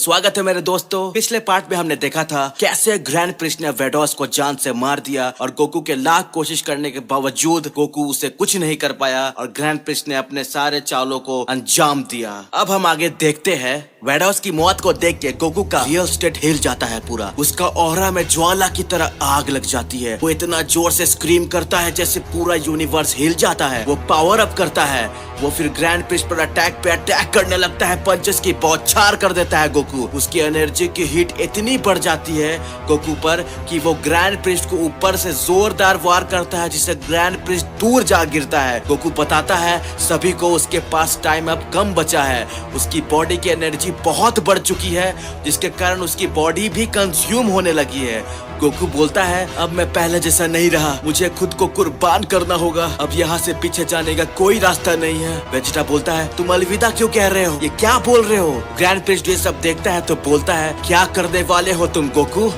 स्वागत है मेरे दोस्तों। पिछले पार्ट में हमने देखा था कैसे ग्रैंड प्रिस्ट ने वेडोस को जान से मार दिया और गोकू के लाख कोशिश करने के बावजूद गोकू उसे कुछ नहीं कर पाया और ग्रैंड प्रिस्ट ने अपने सारे चालों को अंजाम दिया। अब हम आगे देखते हैं। वेडोस की मौत को देख के गोकू का रियल स्टेट हिल जाता है पूरा। उसका ऑरा में ज्वाला की तरह आग लग जाती है। वो इतना जोर से स्क्रीम करता है जैसे पूरा यूनिवर्स हिल जाता है। वो पावर अप करता है। वो फिर ग्रैंड प्रिस्ट पर अटैक करने लगता है। पंचेस की बौछार कर देता है गोकू। उसकी एनर्जी की हीट इतनी बढ़ जाती है गोकू पर कि वो ग्रैंड प्रिस्ट को ऊपर से जोरदार वार करता है जिससे ग्रैंड प्रिस्ट दूर जा गिरता है। गोकू बताता है सभी को उसके पास टाइम अब कम बचा है। उसकी बॉडी की एनर्जी बहुत बढ़ चुकी है जिसके कारण उसकी बॉडी भी कंज्यूम होने लगी है। गोकू बोलता है अब मैं पहले जैसा नहीं रहा, मुझे खुद को कुर्बान करना होगा। अब यहाँ से पीछे जाने का कोई रास्ता नहीं है। वेजिटा बोलता है तुम अलविदा क्यों कह रहे हो, ये क्या बोल रहे हो। ग्रैंड प्रिस्ट ये सब देखता है तो बोलता है क्या करने वाले हो तुम गोकू।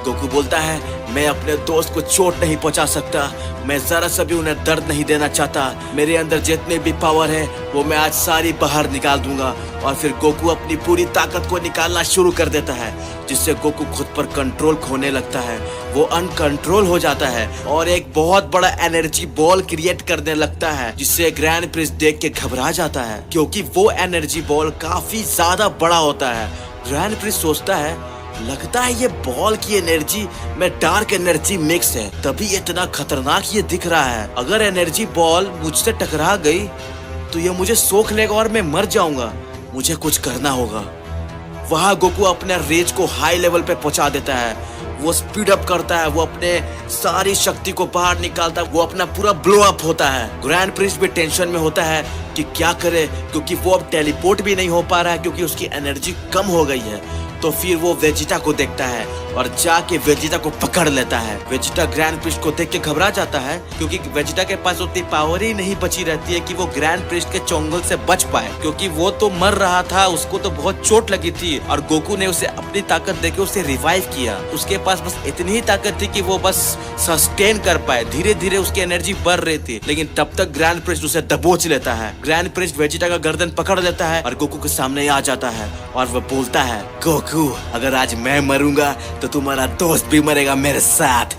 गोकू बोलता है मैं अपने दोस्त को चोट नहीं पहुंचा सकता, मैं जरा सा भी उन्हें दर्द नहीं देना चाहता। मेरे अंदर जितने भी पावर है वो मैं आज सारी बाहर निकाल दूंगा। और फिर गोकू अपनी पूरी ताकत को निकालना शुरू कर देता है जिससे गोकू खुद पर कंट्रोल खोने लगता है। वो अनकंट्रोल हो जाता है और एक बहुत बड़ा एनर्जी बॉल क्रिएट करने लगता है जिससे ग्रैंड प्रिस्ट देख के घबरा जाता है क्योंकि वो एनर्जी बॉल काफी ज्यादा बड़ा होता है। ग्रैंड प्रिस्ट सोचता है लगता है ये बॉल की एनर्जी में डार्क एनर्जी मिक्स है तभी इतना खतरनाक ये दिख रहा है। अगर एनर्जी बॉल मुझसे टकरा गई तो ये मुझे सोख लेगा और मैं मर जाऊंगा। मुझे कुछ करना होगा। वहां गोकू अपने रेज को हाई लेवल पे पहुंचा देता है। वो स्पीड अप करता है। वो अपने सारी शक्ति को बाहर निकालता है। वो अपना पूरा ब्लो अप होता है। ग्रैंड प्रिस्ट भी टेंशन में होता है कि क्या करे क्योंकि वो अब टेलीपोर्ट भी नहीं हो पा रहा है क्योंकि उसकी एनर्जी कम हो गई है। तो फिर वो वेजिटा को देखता है और जाके वेजिटा को पकड़ लेता है। वेजिटा ग्रैंड प्रिस्ट को देख के घबरा जाता है क्योंकि वेजिटा के पास उतनी पावर ही नहीं बची रहती है कि वो ग्रैंड प्रिस्ट के चोंगल से बच पाए क्योंकि वो तो मर रहा था, उसको तो बहुत चोट लगी थी और गोकू ने उसे अपनी ताकत देके उसे रिवाइव किया। उसके पास बस इतनी ही ताकत थी कि वो बस सस्टेन कर पाए। धीरे धीरे उसकी एनर्जी बढ़ रही थी लेकिन तब तक ग्रैंड प्रिस्ट उसे दबोच लेता है। ग्रैंड प्रिस्ट वेजिटा का गर्दन पकड़ लेता है और गोकू के सामने आ जाता है और वो बोलता है गोकू अगर आज मैं मरूंगा तो तुम्हारा दोस्त भी मरेगा मेरे साथ।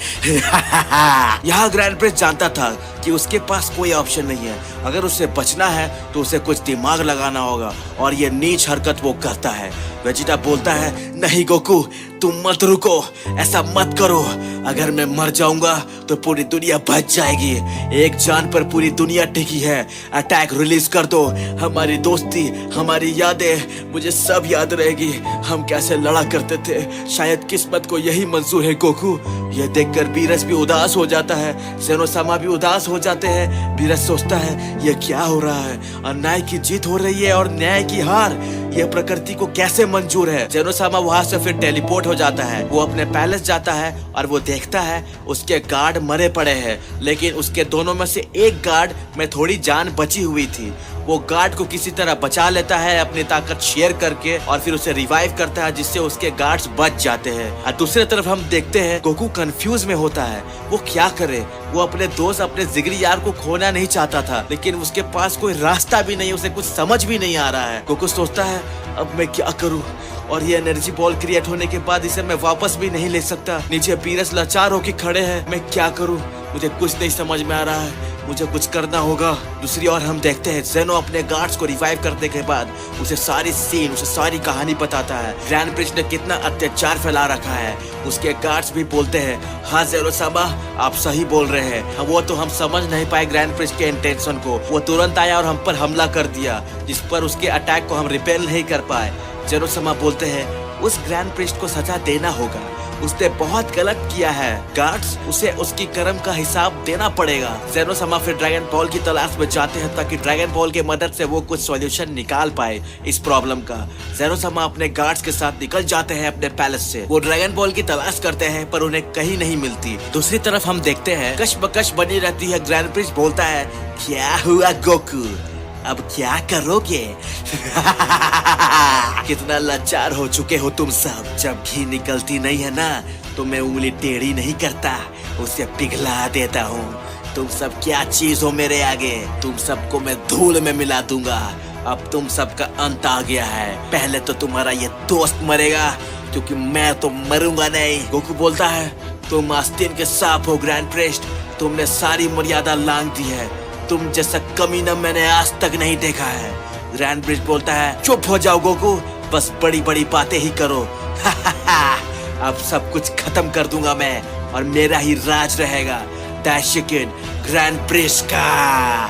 यहाँ ग्रैंड प्रिस्ट जानता था कि उसके पास कोई ऑप्शन नहीं है। अगर उसे बचना है तो उसे कुछ दिमाग लगाना होगा और ये नीच हरकत वो करता है। वेजिटा बोलता है नहीं गोकू तुम मत रुको, ऐसा मत करो। अगर मैं मर जाऊंगा तो पूरी दुनिया बच जाएगी। एक जान पर पूरी दुनिया टिकी है। अटैक रिलीज कर दो। हमारी दोस्ती, हमारी यादें मुझे सब याद रहेगी। हम कैसे लड़ा करते थे। शायद किस्मत को यही मंजूर है गोकू। यह देखकर बीरस भी उदास हो जाता है। ज़ेनोसामा भी उदास हो जाते हैं। बीरस सोचता है यह क्या हो रहा है। अन्याय की जीत हो रही है और न्याय की हार। यह प्रकृति को कैसे मंजूर है। ज़ेनोसामा वहां से फिर टेलीपोर्ट हो जाता है। वो अपने पैलेस जाता है और वो देखता है उसके गार्ड मरे पड़े हैं लेकिन उसके दोनों में से एक गार्ड में थोड़ी जान बची हुई थी। वो गार्ड को किसी तरह बचा लेता है अपनी ताकत शेयर करके और फिर उसे रिवाइव करता है जिससे उसके गार्ड्स बच जाते हैं। और दूसरी तरफ हम देखते हैं गोकू कंफ्यूज में होता है। वो क्या करे। वो अपने दोस्त अपने जिगरी यार को खोना नहीं चाहता था लेकिन उसके पास कोई रास्ता भी नहीं। उसे कुछ समझ भी नहीं आ रहा है। गोकू सोचता है अब मैं क्या करूं और ये एनर्जी बॉल क्रिएट होने के बाद इसे मैं वापस भी नहीं ले सकता। नीचे बीरस लाचार होके खड़े हैं। मैं क्या करूं, मुझे कुछ नहीं समझ में आ रहा है। मुझे कुछ करना होगा। दूसरी ओर हम देखते हैं ज़ेनो अपने गार्ड्स को रिवाइव करने के बाद उसे सारी सीन, उसे सारी कहानी बताता है। ग्रैंड प्रिस्ट ने कितना अत्याचार फैला रखा है। उसके गार्ड्स भी बोलते हैं हाँ ज़ेनोसामा आप सही बोल रहे हैं। वो तो हम समझ नहीं पाए ग्रैंड प्रिस्ट के इंटेंशन को। वो तुरंत आया और हम पर हमला कर दिया जिस पर उसके अटैक को हम रिपेल नहीं कर पाए। ज़ेनोसामा बोलते हैं उस ग्रैंड प्रिस्ट को सजा देना होगा। उसने बहुत गलत किया है। गार्ड्स उसे उसकी कर्म का हिसाब देना पड़ेगा। ज़ेनोसामा फिर ड्रैगन बॉल की तलाश में जाते हैं ताकि ड्रैगन बॉल की मदद से वो कुछ सॉल्यूशन निकाल पाए इस प्रॉब्लम का। ज़ेनोसामा अपने गार्ड्स के साथ निकल जाते हैं अपने पैलेस से। वो ड्रैगन बॉल की तलाश करते हैं पर उन्हें कहीं नहीं मिलती। दूसरी तरफ हम देखते हैं कशमकश बनी रहती है। ग्रैंड प्रिस्ट बोलता है क्या हुआ गोकू, अब क्या करोगे। कितना लाचार हो चुके हो तुम सब। जब घी निकलती नहीं है ना तो मैं उंगली टेढ़ी नहीं करता, उसे पिघला देता हूँ। तुम सब क्या चीज हो मेरे आगे। तुम सबको मैं धूल में मिला दूंगा अब तुम सबका अंत आ गया है। पहले तो तुम्हारा ये दोस्त मरेगा, क्योंकि मैं तो मरूंगा नहीं। गोकू बोलता है, तुम आस्तीन के सांप हो ग्रैंड प्रिस्ट, तुमने सारी मर्यादा लांघ दी है। तुम जैसा कमीना मैंने आज तक नहीं देखा है। ग्रैंड प्रिस्ट बोलता है, चुप हो जाओ गोकू, बस बड़ी बड़ी बातें ही करो। अब सब कुछ खत्म कर दूंगा मैं, और मेरा ही राज रहेगा दाइशिकिन ग्रैंड प्रिस्ट का।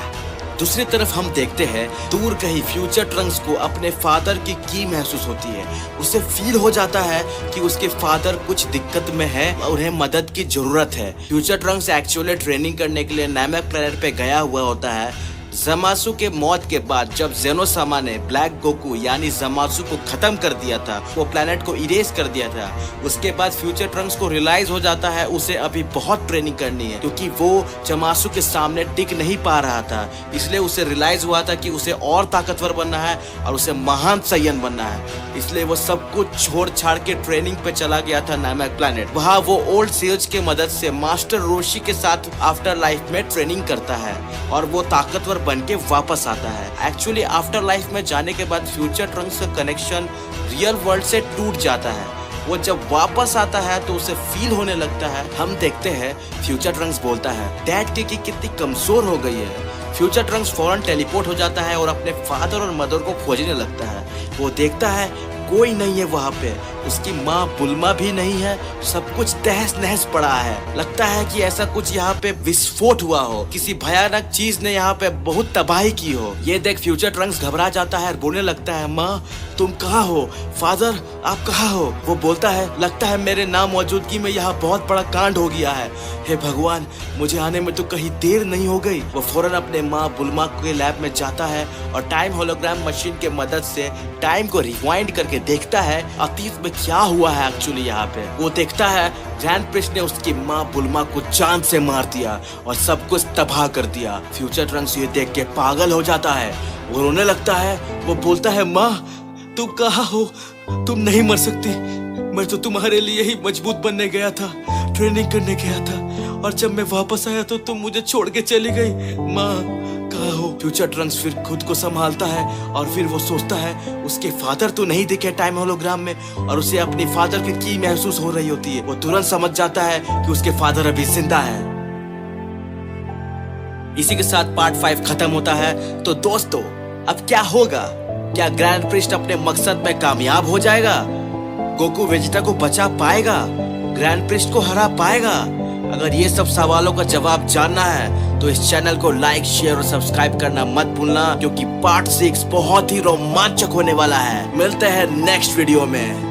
दूसरी तरफ हम देखते हैं दूर कहीं फ्यूचर ट्रंक्स को अपने फादर की महसूस होती है। उसे फील हो जाता है कि उसके फादर कुछ दिक्कत में है और उन्हें मदद की जरूरत है। फ्यूचर ट्रंक्स एक्चुअली ट्रेनिंग करने के लिए नामेक प्लेनेट पे गया हुआ होता है। ज़मासु के मौत के बाद जब ज़ेनोसामा ने ब्लैक गोकू यानी ज़मासु को खत्म कर दिया था, वो प्लेनेट को इरेज कर दिया था, उसके बाद फ्यूचर ट्रंक्स को रियलाइज हो जाता है उसे अभी बहुत ट्रेनिंग करनी है, क्योंकि वो ज़मासु के सामने टिक नहीं पा रहा था। इसलिए उसे रियलाइज हुआ था कि उसे और ताकतवर बनना है और उसे महान सैयन बनना है। इसलिए वो सब कुछ छोड़ छाड़ के ट्रेनिंग पे चला गया था नामेक प्लेनेट। वहाँ वो ओल्ड सेज के मदद से मास्टर रोशी के साथ आफ्टर लाइफ में ट्रेनिंग करता है और वो ताकतवर बन के वापस आता है। एक्चुअली आफ्टर लाइफ में जाने के बाद फ्यूचर ट्रंक्स का कनेक्शन रियल वर्ल्ड से टूट जाता है। वो जब वापस आता है तो उसे फील होने लगता है। हम देखते हैं फ्यूचर ट्रंक्स बोलता है, डैड की कितनी कमजोर हो गई है। फ्यूचर ट्रंक्स फौरन टेलीपोर्ट हो जाता है और अपने फादर और मदर को खोजने लगता है। वो देखता है कोई नहीं है वहाँ पे, उसकी माँ बुल्मा भी नहीं है, सब कुछ तहस नहस पड़ा है। लगता है कि ऐसा कुछ यहाँ पे विस्फोट हुआ हो, किसी भयानक चीज ने यहाँ पे बहुत तबाही की हो। ये देख फ्यूचर ट्रंक्स घबरा जाता है और बोलने लगता है, माँ तुम कहाँ हो, फादर आप कहाँ हो। वो बोलता है, लगता है मेरे ना मौजूदगी में यहाँ बहुत बड़ा कांड हो गया है। हे भगवान, मुझे आने में तो कहीं देर नहीं हो गई। वो फौरन अपने माँ बुल्मा के लैब में जाता है और टाइम होलोग्राम मशीन के मदद से टाइम को रिवाइंड करके देखता है अतीत में क्या हुआ है एक्चुअली यहाँ पे। वो देखता है ग्रैंड प्रिस्ट ने उसकी माँ बुल्मा को जान से मार दिया और सब कुछ तबाह कर दिया। फ्यूचर ट्रंक्स ये देख के पागल हो जाता है, वो रोने लगता है। वो बोलता है, माँ तुम कहाँ हो, तुम नहीं मर सकती। मैं तो तुम्हारे लिए ही मजबूत बनने गया था, ट्रेनिंग करने गया था, और जब मैं वापस आया तो तुम मुझे छोड़ के चली गई। माँ कहाँ हो। फ्यूचर ट्रंक्स फिर खुद को संभालता है और फिर वो सोचता है उसके फादर तो नहीं दिखे टाइम होलोग्राम में, और उसे अपने फादर की महसूस हो रही होती है। वो तुरंत समझ जाता है कि उसके फादर अभी जिंदा है। इसी के साथ पार्ट 5 खत्म होता है। तो दोस्तों अब क्या होगा? क्या ग्रैंड प्रिस्ट अपने मकसद में कामयाब हो जाएगा? गोकू वेजिटा को बचा पाएगा? ग्रैंड प्रिस्ट को हरा पाएगा? अगर ये सब सवालों का जवाब जानना है तो इस चैनल को लाइक, शेयर और सब्सक्राइब करना मत भूलना, क्योंकि पार्ट 6 बहुत ही रोमांचक होने वाला है। मिलते हैं नेक्स्ट वीडियो में।